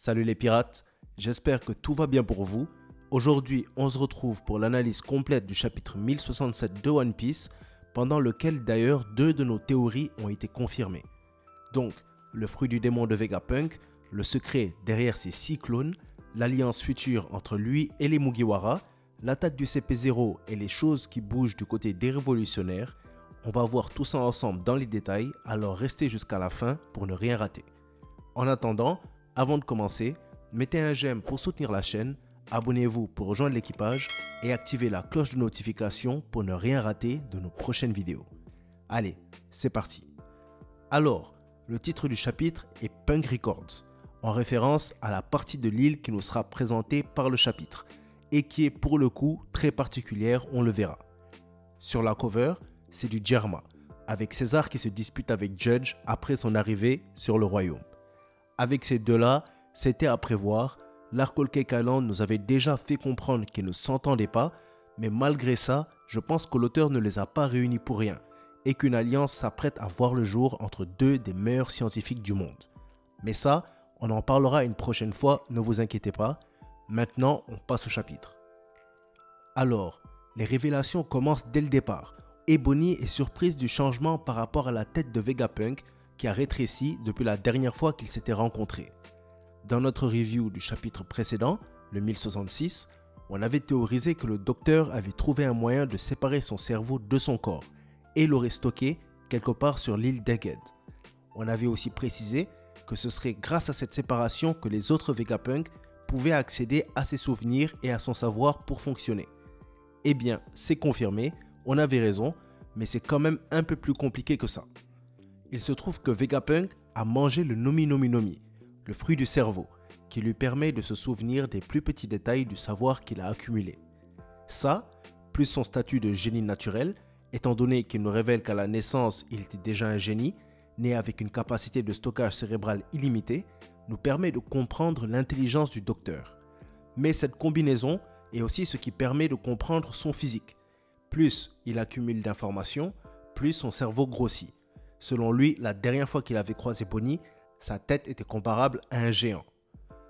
Salut les pirates, j'espère que tout va bien pour vous. Aujourd'hui, on se retrouve pour l'analyse complète du chapitre 1067 de One Piece, pendant lequel d'ailleurs deux de nos théories ont été confirmées. Donc, le fruit du démon de Vegapunk, le secret derrière ces 6 clones, l'alliance future entre lui et les Mugiwara, l'attaque du CP0 et les choses qui bougent du côté des révolutionnaires. On va voir tout ça ensemble dans les détails, alors restez jusqu'à la fin pour ne rien rater. En attendant, avant de commencer, mettez un j'aime pour soutenir la chaîne, abonnez-vous pour rejoindre l'équipage et activez la cloche de notification pour ne rien rater de nos prochaines vidéos. Allez, c'est parti. Alors, le titre du chapitre est Punk Records, en référence à la partie de l'île qui nous sera présentée par le chapitre et qui est pour le coup très particulière, on le verra. Sur la cover, c'est du Germa, avec César qui se dispute avec Judge après son arrivée sur le royaume. Avec ces deux-là, c'était à prévoir, l'Arc Whole Cake Island nous avait déjà fait comprendre qu'ils ne s'entendaient pas, mais malgré ça, je pense que l'auteur ne les a pas réunis pour rien, et qu'une alliance s'apprête à voir le jour entre deux des meilleurs scientifiques du monde. Mais ça, on en parlera une prochaine fois, ne vous inquiétez pas. Maintenant, on passe au chapitre. Alors, les révélations commencent dès le départ. Ebony est surprise du changement par rapport à la tête de Vegapunk qui a rétréci depuis la dernière fois qu'ils s'étaient rencontrés. Dans notre review du chapitre précédent, le 1066, on avait théorisé que le docteur avait trouvé un moyen de séparer son cerveau de son corps et l'aurait stocké quelque part sur l'île d'Egghead. On avait aussi précisé que ce serait grâce à cette séparation que les autres Vegapunk pouvaient accéder à ses souvenirs et à son savoir pour fonctionner. Eh bien, c'est confirmé, on avait raison, mais c'est quand même un peu plus compliqué que ça. Il se trouve que Vegapunk a mangé le Nomi Nomi Nomi, le fruit du cerveau, qui lui permet de se souvenir des plus petits détails du savoir qu'il a accumulé. Ça, plus son statut de génie naturel, étant donné qu'il nous révèle qu'à la naissance, il était déjà un génie, né avec une capacité de stockage cérébral illimitée, nous permet de comprendre l'intelligence du docteur. Mais cette combinaison est aussi ce qui permet de comprendre son physique. Plus il accumule d'informations, plus son cerveau grossit. Selon lui, la dernière fois qu'il avait croisé Bonnie, sa tête était comparable à un géant.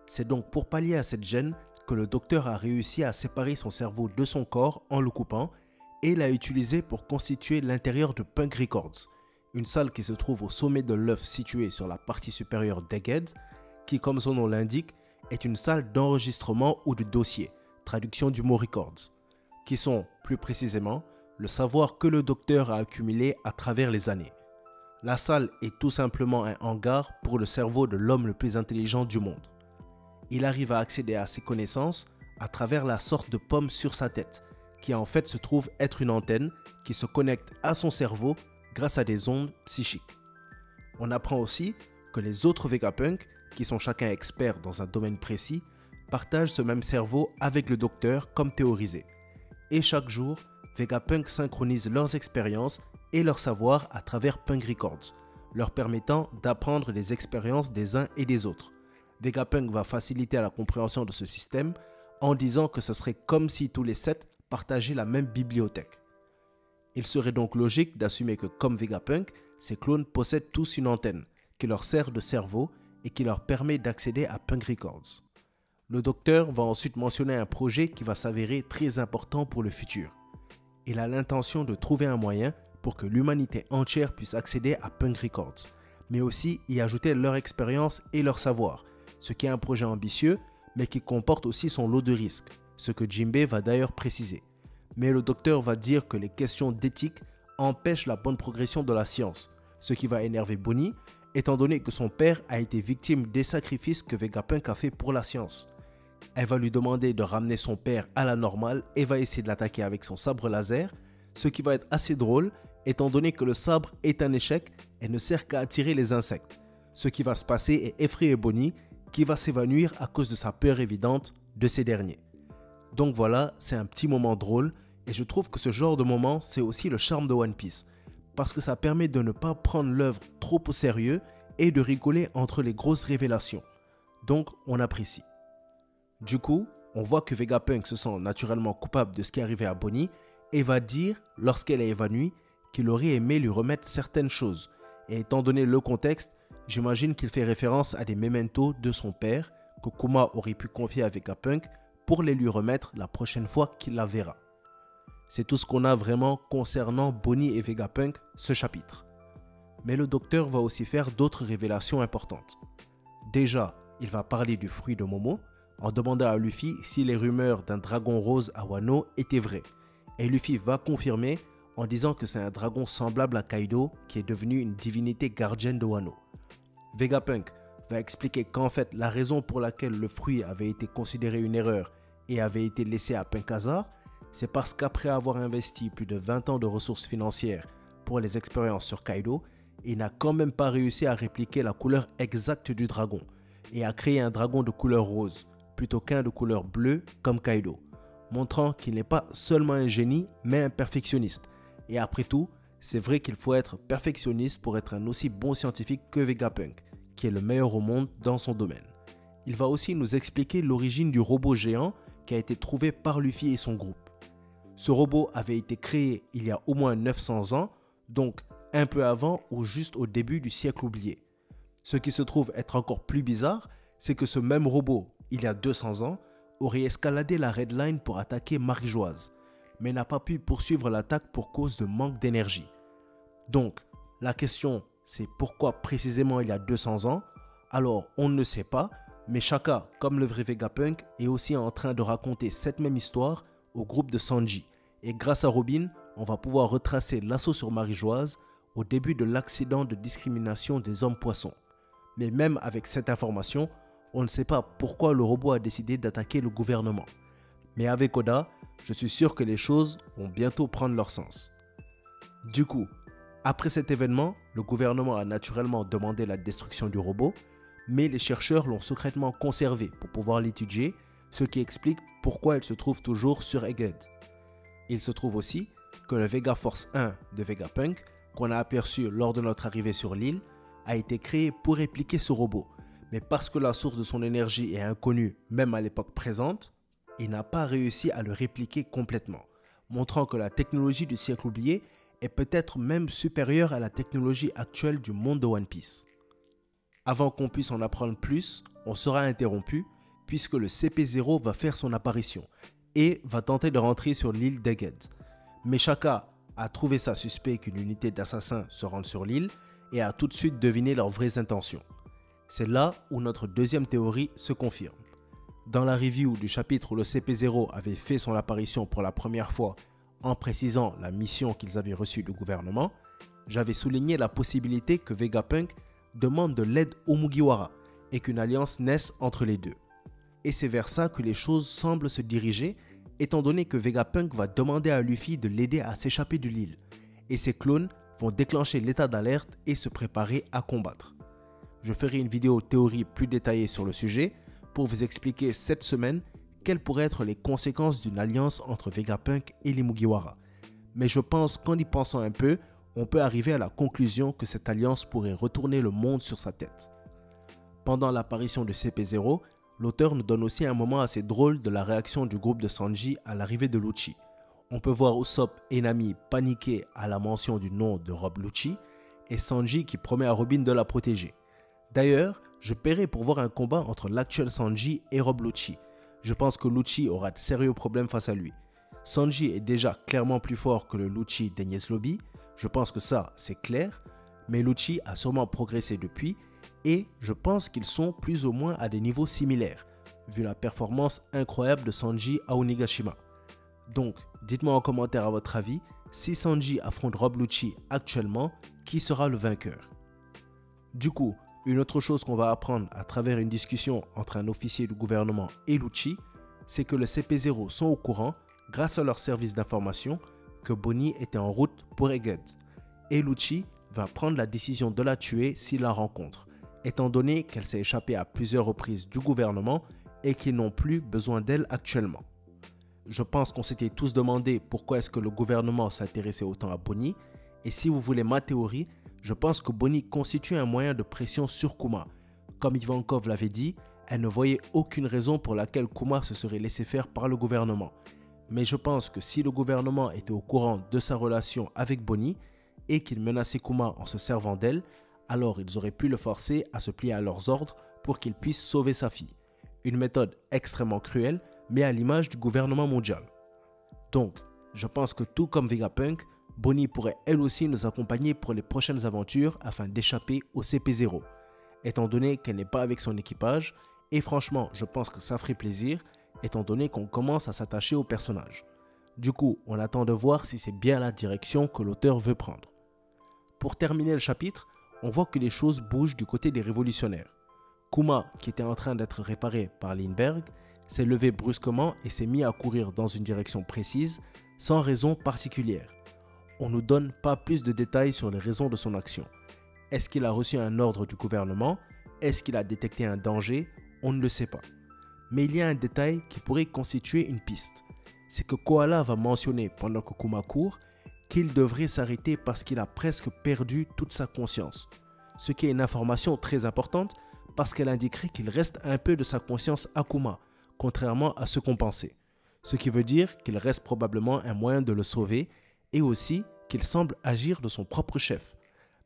C'est donc pour pallier à cette gêne que le docteur a réussi à séparer son cerveau de son corps en le coupant et l'a utilisé pour constituer l'intérieur de Punk Records, une salle qui se trouve au sommet de l'œuf situé sur la partie supérieure d'Egghead, qui, comme son nom l'indique, est une salle d'enregistrement ou de dossier, traduction du mot Records, qui sont, plus précisément, le savoir que le docteur a accumulé à travers les années. La salle est tout simplement un hangar pour le cerveau de l'homme le plus intelligent du monde. Il arrive à accéder à ses connaissances à travers la sorte de pomme sur sa tête, qui en fait se trouve être une antenne qui se connecte à son cerveau grâce à des ondes psychiques. On apprend aussi que les autres Vegapunk, qui sont chacun experts dans un domaine précis, partagent ce même cerveau avec le docteur comme théorisé. Et chaque jour, Vegapunk synchronise leurs expériences et leur savoir à travers Punk Records, leur permettant d'apprendre les expériences des uns et des autres. Vegapunk va faciliter la compréhension de ce système en disant que ce serait comme si tous les 7 partageaient la même bibliothèque. Il serait donc logique d'assumer que comme Vegapunk, ces clones possèdent tous une antenne qui leur sert de cerveau et qui leur permet d'accéder à Punk Records. Le docteur va ensuite mentionner un projet qui va s'avérer très important pour le futur. Il a l'intention de trouver un moyen pour que l'humanité entière puisse accéder à Punk Records, mais aussi y ajouter leur expérience et leur savoir, ce qui est un projet ambitieux, mais qui comporte aussi son lot de risques, ce que Jinbei va d'ailleurs préciser. Mais le docteur va dire que les questions d'éthique empêchent la bonne progression de la science, ce qui va énerver Bonnie, étant donné que son père a été victime des sacrifices que Vegapunk a fait pour la science. Elle va lui demander de ramener son père à la normale et va essayer de l'attaquer avec son sabre laser, ce qui va être assez drôle étant donné que le sabre est un échec et ne sert qu'à attirer les insectes. Ce qui va se passer est effrayer Bonnie qui va s'évanouir à cause de sa peur évidente de ces derniers. Donc voilà, c'est un petit moment drôle et je trouve que ce genre de moment c'est aussi le charme de One Piece parce que ça permet de ne pas prendre l'œuvre trop au sérieux et de rigoler entre les grosses révélations. Donc on apprécie. Du coup, on voit que Vegapunk se sent naturellement coupable de ce qui est arrivé à Bonnie et va dire, lorsqu'elle est évanouie, qu'il aurait aimé lui remettre certaines choses. Et étant donné le contexte, j'imagine qu'il fait référence à des mementos de son père, que Kuma aurait pu confier à Vegapunk pour les lui remettre la prochaine fois qu'il la verra. C'est tout ce qu'on a vraiment concernant Bonnie et Vegapunk ce chapitre. Mais le docteur va aussi faire d'autres révélations importantes. Déjà, il va parler du fruit de Momo en demandant à Luffy si les rumeurs d'un dragon rose à Wano étaient vraies. Et Luffy va confirmer en disant que c'est un dragon semblable à Kaido qui est devenu une divinité gardienne de Wano. Vegapunk va expliquer qu'en fait la raison pour laquelle le fruit avait été considéré une erreur et avait été laissé à Punk-Hazard, c'est parce qu'après avoir investi plus de 20 ans de ressources financières pour les expériences sur Kaido, il n'a quand même pas réussi à répliquer la couleur exacte du dragon et à créer un dragon de couleur rose plutôt qu'un de couleur bleue comme Kaido, montrant qu'il n'est pas seulement un génie mais un perfectionniste. Et après tout, c'est vrai qu'il faut être perfectionniste pour être un aussi bon scientifique que Vegapunk, qui est le meilleur au monde dans son domaine. Il va aussi nous expliquer l'origine du robot géant qui a été trouvé par Luffy et son groupe. Ce robot avait été créé il y a au moins 900 ans, donc un peu avant ou juste au début du siècle oublié. Ce qui se trouve être encore plus bizarre, c'est que ce même robot, il y a 200 ans, aurait escaladé la Red Line pour attaquer Marie-Joise, mais n'a pas pu poursuivre l'attaque pour cause de manque d'énergie. Donc, la question, c'est pourquoi précisément il y a 200 ans? Alors, on ne sait pas, mais Shaka, comme le vrai Vegapunk, est aussi en train de raconter cette même histoire au groupe de Sanji. Et grâce à Robin, on va pouvoir retracer l'assaut sur Marie-Joise au début de l'accident de discrimination des hommes-poissons. Mais même avec cette information, on ne sait pas pourquoi le robot a décidé d'attaquer le gouvernement. Mais avec Oda, je suis sûr que les choses vont bientôt prendre leur sens. Du coup, après cet événement, le gouvernement a naturellement demandé la destruction du robot, mais les chercheurs l'ont secrètement conservé pour pouvoir l'étudier, ce qui explique pourquoi il se trouve toujours sur Egghead. Il se trouve aussi que le Vega Force 1 de Vegapunk, qu'on a aperçu lors de notre arrivée sur l'île, a été créé pour répliquer ce robot, mais parce que la source de son énergie est inconnue même à l'époque présente, il n'a pas réussi à le répliquer complètement, montrant que la technologie du siècle oublié est peut-être même supérieure à la technologie actuelle du monde de One Piece. Avant qu'on puisse en apprendre plus, on sera interrompu puisque le CP0 va faire son apparition et va tenter de rentrer sur l'île d'Egghead. Mais Shaka a trouvé ça suspect qu'une unité d'assassins se rende sur l'île et a tout de suite deviné leurs vraies intentions. C'est là où notre deuxième théorie se confirme. Dans la review du chapitre où le CP0 avait fait son apparition pour la première fois en précisant la mission qu'ils avaient reçue du gouvernement, j'avais souligné la possibilité que Vegapunk demande de l'aide aux Mugiwara et qu'une alliance naisse entre les deux. Et c'est vers ça que les choses semblent se diriger, étant donné que Vegapunk va demander à Luffy de l'aider à s'échapper de l'île, et ses clones vont déclencher l'état d'alerte et se préparer à combattre. Je ferai une vidéo théorie plus détaillée sur le sujet pour vous expliquer cette semaine quelles pourraient être les conséquences d'une alliance entre Vegapunk et les Mugiwara. Mais je pense qu'en y pensant un peu, on peut arriver à la conclusion que cette alliance pourrait retourner le monde sur sa tête. Pendant l'apparition de CP0, l'auteur nous donne aussi un moment assez drôle de la réaction du groupe de Sanji à l'arrivée de Lucci. On peut voir Usopp et Nami paniquer à la mention du nom de Rob Lucci et Sanji qui promet à Robin de la protéger. D'ailleurs, je paierai pour voir un combat entre l'actuel Sanji et Rob Lucci. Je pense que Lucci aura de sérieux problèmes face à lui. Sanji est déjà clairement plus fort que le Lucci d'Enies Lobby, je pense que ça c'est clair, mais Lucci a sûrement progressé depuis et je pense qu'ils sont plus ou moins à des niveaux similaires, vu la performance incroyable de Sanji à Onigashima. Donc, dites-moi en commentaire à votre avis, si Sanji affronte Rob Lucci actuellement, qui sera le vainqueur? Du coup, une autre chose qu'on va apprendre à travers une discussion entre un officier du gouvernement et Lucci, c'est que le CP0 sont au courant, grâce à leur service d'information, que Bonnie était en route pour Egghead. Et Lucci va prendre la décision de la tuer s'il la rencontre, étant donné qu'elle s'est échappée à plusieurs reprises du gouvernement et qu'ils n'ont plus besoin d'elle actuellement. Je pense qu'on s'était tous demandé pourquoi est-ce que le gouvernement s'intéressait autant à Bonnie, et si vous voulez ma théorie, je pense que Bonnie constitue un moyen de pression sur Kuma. Comme Ivankov l'avait dit, elle ne voyait aucune raison pour laquelle Kuma se serait laissé faire par le gouvernement. Mais je pense que si le gouvernement était au courant de sa relation avec Bonnie et qu'il menaçait Kuma en se servant d'elle, alors ils auraient pu le forcer à se plier à leurs ordres pour qu'il puisse sauver sa fille. Une méthode extrêmement cruelle, mais à l'image du gouvernement mondial. Donc, je pense que tout comme Vegapunk, Bonnie pourrait elle aussi nous accompagner pour les prochaines aventures afin d'échapper au CP0, étant donné qu'elle n'est pas avec son équipage, et franchement, je pense que ça ferait plaisir, étant donné qu'on commence à s'attacher au personnage. Du coup, on attend de voir si c'est bien la direction que l'auteur veut prendre. Pour terminer le chapitre, on voit que les choses bougent du côté des révolutionnaires. Kuma, qui était en train d'être réparé par Lindbergh, s'est levé brusquement et s'est mis à courir dans une direction précise, sans raison particulière. On ne nous donne pas plus de détails sur les raisons de son action. Est-ce qu'il a reçu un ordre du gouvernement? Est-ce qu'il a détecté un danger? On ne le sait pas. Mais il y a un détail qui pourrait constituer une piste. C'est que Koala va mentionner pendant que Kuma court qu'il devrait s'arrêter parce qu'il a presque perdu toute sa conscience. Ce qui est une information très importante parce qu'elle indiquerait qu'il reste un peu de sa conscience à Kuma, contrairement à ce qu'on pensait. Ce qui veut dire qu'il reste probablement un moyen de le sauver et aussi qu'il semble agir de son propre chef.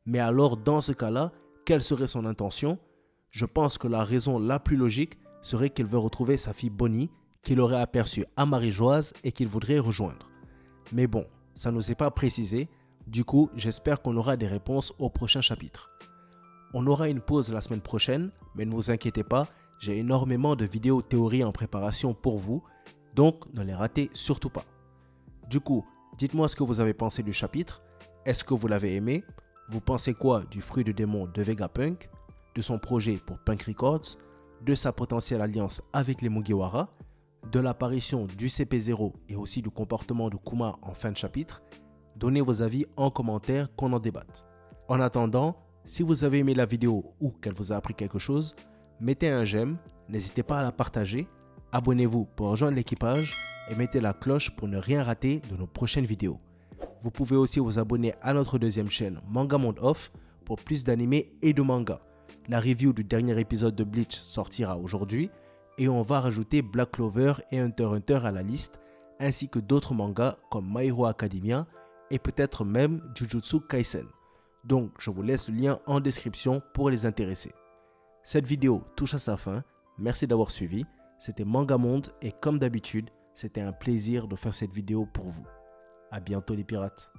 Mais alors dans ce cas-là, quelle serait son intention? Je pense que la raison la plus logique serait qu'il veut retrouver sa fille Bonnie, qu'il aurait aperçue à Marie-Joise et qu'il voudrait rejoindre. Mais bon, ça ne nous est pas précisé, du coup j'espère qu'on aura des réponses au prochain chapitre. On aura une pause la semaine prochaine, mais ne vous inquiétez pas, j'ai énormément de vidéos théories en préparation pour vous, donc ne les ratez surtout pas. Du coup, dites-moi ce que vous avez pensé du chapitre, est-ce que vous l'avez aimé? Vous pensez quoi du fruit du démon de Vegapunk, de son projet pour Punk Records, de sa potentielle alliance avec les Mugiwara, de l'apparition du CP0 et aussi du comportement de Kuma en fin de chapitre? Donnez vos avis en commentaire qu'on en débatte. En attendant, si vous avez aimé la vidéo ou qu'elle vous a appris quelque chose, mettez un j'aime, n'hésitez pas à la partager, abonnez-vous pour rejoindre l'équipage et mettez la cloche pour ne rien rater de nos prochaines vidéos. Vous pouvez aussi vous abonner à notre deuxième chaîne Manga Monde Off pour plus d'animés et de mangas. La review du dernier épisode de Bleach sortira aujourd'hui et on va rajouter Black Clover et Hunter x Hunter à la liste, ainsi que d'autres mangas comme My Hero Academia et peut-être même Jujutsu Kaisen. Donc je vous laisse le lien en description pour les intéresser. Cette vidéo touche à sa fin, merci d'avoir suivi, c'était Manga Monde et comme d'habitude, c'était un plaisir de faire cette vidéo pour vous. A bientôt les pirates.